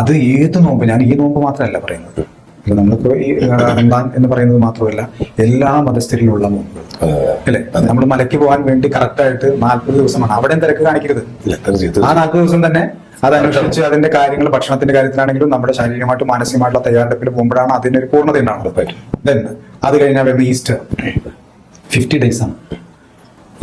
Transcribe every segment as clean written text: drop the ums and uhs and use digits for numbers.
അത് ഏത് നോമ്പ്, ഞാൻ ഈ നോമ്പ് മാത്രമല്ല പറയുന്നത്, നമ്മളിപ്പോ ഈ റംദാൻ എന്ന് പറയുന്നത് മാത്രമല്ല, എല്ലാ മതസ്ഥരിലുള്ള നോമ്പ് അല്ലെ. നമ്മൾ മലയ്ക്ക് പോകാൻ വേണ്ടി കറക്റ്റായിട്ട് 40 ദിവസമാണ്, അവിടെയും തിരക്ക് കാണിക്കരുത്. ആ 40 ദിവസം തന്നെ അതനുസരിച്ച് അതിന്റെ കാര്യങ്ങൾ, ഭക്ഷണത്തിന്റെ കാര്യത്തിലാണെങ്കിലും നമ്മുടെ ശാരീരികമായിട്ടും മാനസികമായിട്ടുള്ള തയ്യാറെടുപ്പിൽ പോകുമ്പോഴാണ് അതിനൊരു പൂർണ്ണത ഉണ്ടാകുന്നത്. ദെൻ അത് കഴിഞ്ഞാൽ വരുന്ന ഈസ്റ്റർ 50 days ആണ്.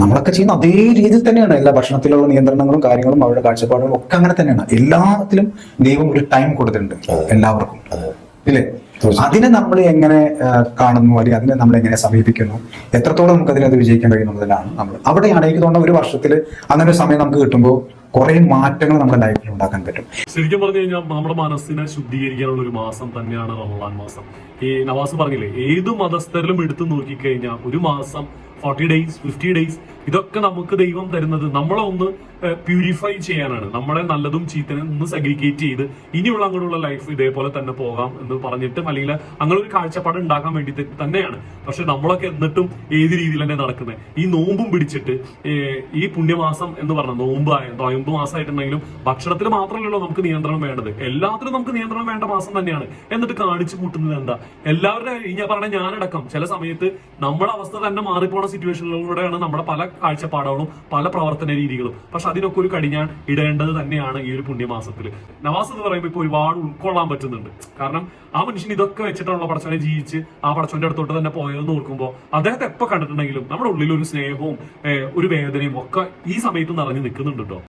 നമ്മളൊക്കെ ചെയ്യുന്ന അതേ രീതിയിൽ തന്നെയാണ് എല്ലാ ഭക്ഷണത്തിലുള്ള നിയന്ത്രണങ്ങളും കാര്യങ്ങളും അവരുടെ കാഴ്ചപ്പാടുകളും ഒക്കെ അങ്ങനെ തന്നെയാണ്. എല്ലാത്തിലും ദൈവം ഒരു ടൈം കൊടുത്തിട്ടുണ്ട് എല്ലാവർക്കും, ഇല്ലേ? അതിനെ നമ്മൾ എങ്ങനെ കാണുന്നു, അല്ലെങ്കിൽ അതിനെ നമ്മൾ എങ്ങനെ സമീപിക്കുന്നു, എത്രത്തോളം നമുക്ക് അതിനത് വിജയിക്കാൻ കഴിയുന്നതിലാണ് നമ്മൾ അവിടെയാണ് എനിക്ക് തോന്നുന്നത് ഒരു വർഷത്തിൽ അങ്ങനെ ഒരു സമയം നമുക്ക് കിട്ടുമ്പോൾ കുറെ മാറ്റങ്ങൾ നമ്മുടെ ലൈഫിൽ ഉണ്ടാക്കാൻ പറ്റും. ശരിക്കും പറഞ്ഞു കഴിഞ്ഞാൽ നമ്മുടെ മനസ്സിനെ ശുദ്ധീകരിക്കാനുള്ള ഒരു മാസം തന്നെയാണ് റമളാൻ മാസം. ഈ നവാസ് പറഞ്ഞില്ലേ, ഏത് മതസ്ഥരിലും എടുത്തു നോക്കിക്കഴിഞ്ഞാൽ ഒരു മാസം 40 days 50 days ഇതൊക്കെ നമുക്ക് ദൈവം തരുന്നത് നമ്മളെ ഒന്ന് പ്യൂരിഫൈ ചെയ്യാനാണ്, നമ്മളെ നല്ലതും ചീത്തനും ഒന്ന് സെഗ്രിഗേറ്റ് ചെയ്ത് ഇനിയുള്ള അങ്ങോട്ടുള്ള ലൈഫ് ഇതേപോലെ തന്നെ പോകാം എന്ന് പറഞ്ഞിട്ടും അല്ലെങ്കിൽ അങ്ങനെ ഒരു കാഴ്ചപ്പാട് ഉണ്ടാക്കാൻ വേണ്ടി തന്നെയാണ്. പക്ഷെ നമ്മളൊക്കെ എന്നിട്ടും ഏത് രീതിയിൽ തന്നെ നടക്കുന്നത്, ഈ നോമ്പും പിടിച്ചിട്ട് ഈ പുണ്യമാസം എന്ന് പറഞ്ഞ നോമ്പ് മാസമായിട്ടുണ്ടെങ്കിലും ഭക്ഷണത്തിൽ മാത്രമല്ലല്ലോ നമുക്ക് നിയന്ത്രണം വേണ്ടത്, എല്ലാത്തിലും നമുക്ക് നിയന്ത്രണം വേണ്ട മാസം തന്നെയാണ്. എന്നിട്ട് കാണിച്ചു കൂട്ടുന്നത് എന്താ, എല്ലാവരുടെ ഞാൻ പറഞ്ഞ ഞാനടക്കം ചില സമയത്ത് നമ്മുടെ അവസ്ഥ തന്നെ മാറിപ്പോണ സിറ്റുവേഷനിലൂടെയാണ് നമ്മുടെ പല കാഴ്ചപ്പാടുകളും പല പ്രവർത്തന രീതികളും. പക്ഷെ അതിനൊക്കെ ഒരു കടിഞ്ഞാൻ ഇടേണ്ടത് തന്നെയാണ് ഈ ഒരു പുണ്യമാസത്തിൽ. നവാസ് എന്ന് പറയുമ്പോൾ ഇപ്പൊ ഒരുപാട് ഉൾക്കൊള്ളാൻ പറ്റുന്നുണ്ട്. കാരണം ആ മനുഷ്യൻ ഇതൊക്കെ വെച്ചിട്ടുള്ള പടച്ചവനെ ജീവിച്ച് ആ പടച്ചവന്റെ അടുത്തോട്ട് തന്നെ പോയതെന്ന് ഓർക്കുമ്പോൾ അദ്ദേഹത്തെ എപ്പോ കണ്ടിട്ടുണ്ടെങ്കിലും നമ്മുടെ ഉള്ളിൽ ഒരു സ്നേഹവും ഒരു വേദനയും ഒക്കെ ഈ സമയത്ത് നിറഞ്ഞു നിൽക്കുന്നുണ്ട് കേട്ടോ.